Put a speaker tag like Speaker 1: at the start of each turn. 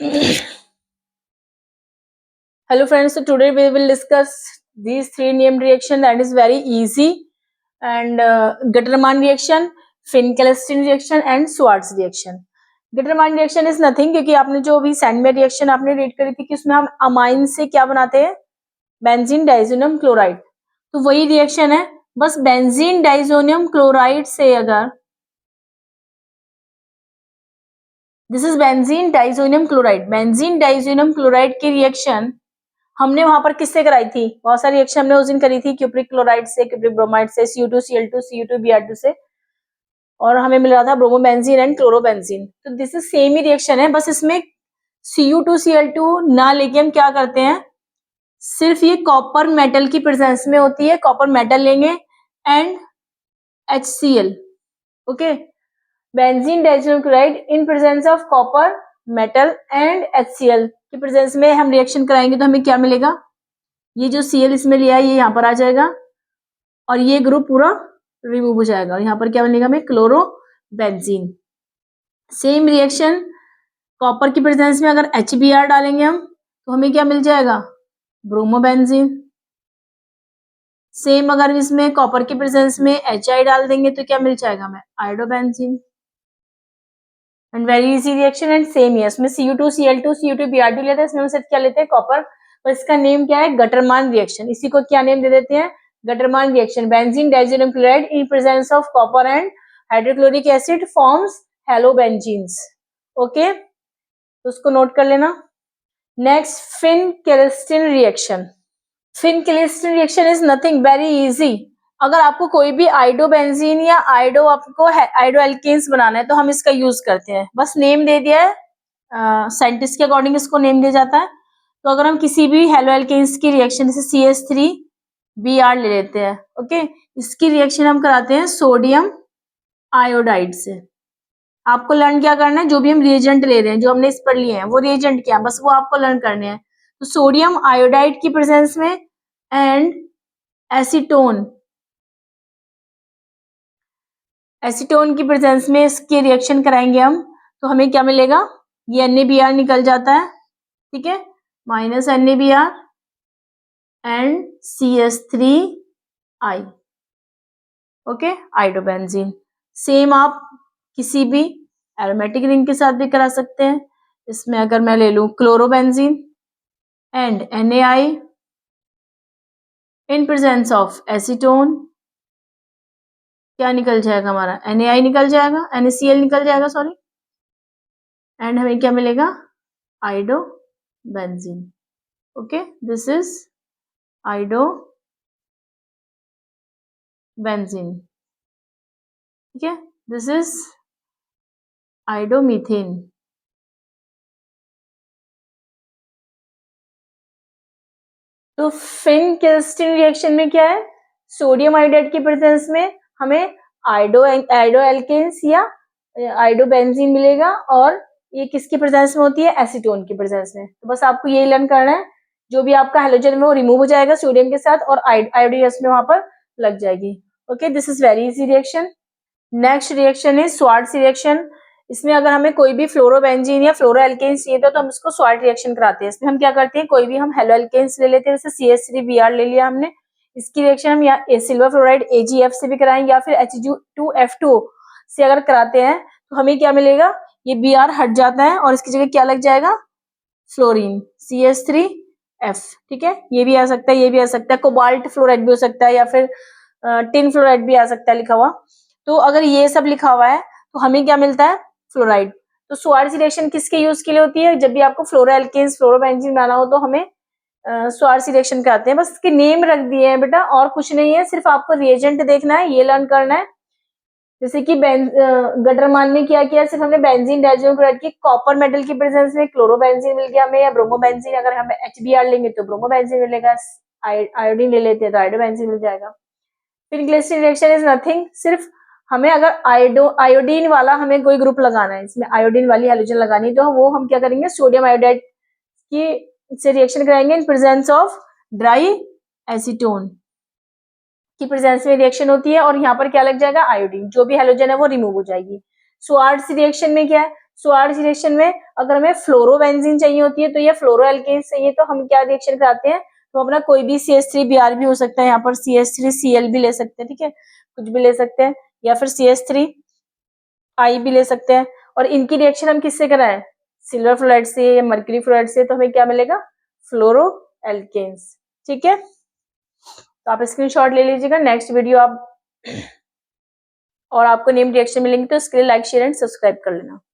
Speaker 1: Hello friends, so today we will discuss these three named reaction that is very easy and Gattermann reaction, Finn-Kelstein reaction and Schwartz reaction. Gattermann reaction is nothing क्योंकि आपने जो अभी Sandmeyer reaction आपने read करी थी कि उसमें हम अमाइन से क्या बनाते हैं, बेंजीन डाइजोनियम क्लोराइड, तो वही रिएक्शन है, बस बेंजीन डाइजोनियम क्लोराइड से अगर this is benzene diazonium chloride की रिएक्शन हमने वहां पर किससे कराई थी, बहुत सारी रिएक्शन हमने उस दिन करी थी, क्यूप्रिक क्लोराइड से, क्यूप्रिक ब्रोमाइड से, Cu2Cl2 Cu2Br2 से, और हमें मिल रहा था ब्रोमोबेंजीन एंड क्लोरोबेंजीन। तो this is same he reaction है, बस इसमें Cu2Cl2 ना लेके हम क्या करते हैं, सिर्फ ये कॉपर मेटल की प्रेजेंस में होती है, कॉपर मेटल लेंगे and HCl, okay, benzene diazonium chloride in presence of copper metal and HCl की प्रेजेंस में हम रिएक्शन कराएंगे तो हमें क्या मिलेगा, ये जो Cl इसमें लिया है ये यहाँ पर आ जाएगा और ये ग्रुप पूरा रिमूव हो जाएगा और यहाँ पर क्या बनेगा हमें क्लोरोबेंजीन। सेम रिएक्शन कॉपर की प्रेजेंस में अगर HBr डालेंगे हम तो हमें क्या मिल जाएगा, ब्रोमोबेंजीन। सेम अगर इसमें कॉपर की प्रेजेंस में HI डाल देंगे तो क्या मिल जाएगा हमें, iodobenzene. And very easy reaction and same है, इसमें Cu2Cl2 Cu2Br2 लेते हैं, इसमें हम क्या लेते हैं, कॉपर, और इसका नेम क्या है, गटरमान रिएक्शन। इसी को क्या नेम दे देते हैं, Gattermann reaction. Benzene diazonium chloride in presence of copper and hydrochloric acid forms halobenzenes, okay, तो उसको नोट कर लेना। Next, Finkelstein reaction. Finkelstein reaction is nothing, very easy. अगर आपको कोई भी आइडोबेंजीन या आपको आइडो एल्केन्स बनाना है तो हम इसका यूज करते हैं, बस नेम दे दिया है, साइंटिस्ट के अकॉर्डिंग इसको नेम दिया जाता है। तो अगर हम किसी भी हेलो एल्केन्स की रिएक्शन जैसे CH3Br ले लेते हैं, ओके, इसकी रिएक्शन हम कराते हैं सोडियम आयोडाइड से। आपको लर्न क्या करना है, जो भी हम रिएजेंट ले रहे हैं, जो हमने इस पर लिए हैं वो रिएजेंट क्या, बस वो आपको लर्न करने हैं। तो सोडियम आयोडाइड की प्रेजेंस में एंड एसीटोन की प्रेजेंस में इसकी रिएक्शन कराएंगे हम तो हमें क्या मिलेगा, ये NaBr निकल जाता है, ठीक है, minus NaBr and CH3I, okay, iodobenzene. Same आप किसी भी एरोमेटिक रिंग के साथ भी करा सकते हैं। इसमें अगर मैं ले लूं chlorobenzene and NaI in presence of acetone, क्या निकल जाएगा हमारा, NaI निकल जाएगा, NaCl निकल जाएगा, सॉरी, एंड हमें क्या मिलेगा, iodobenzene, okay, this is iodobenzene, ठीक है, दिस इज आइडोमीथेन। तो फिन-केल्स्टिन रिएक्शन में क्या है, सोडियम आयोडाइड की प्रेजेंस में हमें आइडो एल्केन्स या आइडोबेंजीन मिलेगा और ये किसकी प्रेजेंस में होती है, एसीटोन की प्रेजेंस में। तो बस आपको यही लर्न करना है, जो भी आपका हेलोजन में वो रिमूव हो जाएगा सोडियम के साथ और आयोडीन में वहां पर लग जाएगी, okay, this is very easy reaction. Next reaction है स्वार्ट्स रिएक्शन। इसमें अगर हमें कोई भी फ्लोरोबेंजीन या फ्लोरो एल्केन्स चाहिए तो हम इसको स्वार्ट रिएक्शन कराते हैं। इसमें हम क्या करते हैं, कोई भी हम हेलो एल्केन्स ले लेते हैं, जैसे CH3Br ले लिया हमने, इसकी रिएक्शन हम या सिल्वर फ्लोराइड AgF से भी कराएं या फिर Hg2F2 से अगर कराते हैं तो हमें क्या मिलेगा, ये Br हट जाता है और इसकी जगह क्या लग जाएगा, फ्लोरीन CH3F, ठीक है, ये भी आ सकता है, ये भी आ सकता है, कोबाल्ट फ्लोराइड भी हो सकता है या फिर टिन फ्लोराइड भी आ सकता है लिखा हुआ। तो अगर ये सब लिखा हुआ है तो हमें क्या मिलता है, फ्लोराइड। तो स्वार्ट्स रिएक्शन किसके यूज के लिए होती है, जब भी आपको फ्लोरो एल्केन्स फ्लोरोबेंजीन बनाना हो तो हमें स्वार्ट्स रिएक्शन कराते हैं। बस इसके नेम रख दिए हैं बेटा, और कुछ नहीं है, सिर्फ आपको रिएजेंट देखना है, ये लर्न करना है। जैसे कि गटरमान में क्या किया, सिर्फ हमने बेंजीन डाइजोनियम क्लोराइड की कॉपर मेटल की प्रेजेंस में क्लोरोबेंजीन मिल गया हमें, या ब्रोमोबेंजीन अगर हम HBr लेंगे तो ब्रोमोबेंजीन मिलेगा, आयोडीन ले लेते हैं तो आयोडोबेंजीन मिल जाएगा। फिन-केल्स्टिन रिएक्शन इज नथिंग, सिर्फ हमें अगर आयोडीन वाला हमें कोई ग्रुप लगाना है, इसमें आयोडीन वाली हेलोजन लगानी है तो वो हम क्या करेंगे, सोडियम आयोडाइड की से रिएक्शन कराएंगे इन प्रेजेंस ऑफ ड्राई एसीटोन की प्रेजेंस में रिएक्शन होती है और यहाँ पर क्या लग जाएगा, आयोडीन, जो भी हेलोजन है वो रिमूव हो जाएगी। स्वार्ट्स रिएक्शन में क्या है, स्वार्ट्ज रिएक्शन में अगर हमें फ्लोरोबेंजीन चाहिए होती है तो ये फ्लोरो एल्केन्स चाहिए, तो हम क्या रिएक्शन कराते हैं, तो अपना कोई भी CH3Br भी हो सकता है, यहाँ पर CH3Cl भी ले सकते हैं, ठीक है, कुछ भी ले सकते हैं, या फिर CH3I भी ले सकते हैं। और इनकी रिएक्शन हम किससे कराएं, सिल्वर फ्लोराइड से या मर्क्यूरी फ्लोराइड से, तो हमें क्या मिलेगा, फ्लोरो एल्केन्स। ठीक है, तो आप स्क्रीनशॉट ले लीजिएगा। नेक्स्ट वीडियो आप और आपको नेम रिएक्शन मिलेंगे तो इसके लिए लाइक शेयर एंड सब्सक्राइब कर लेना।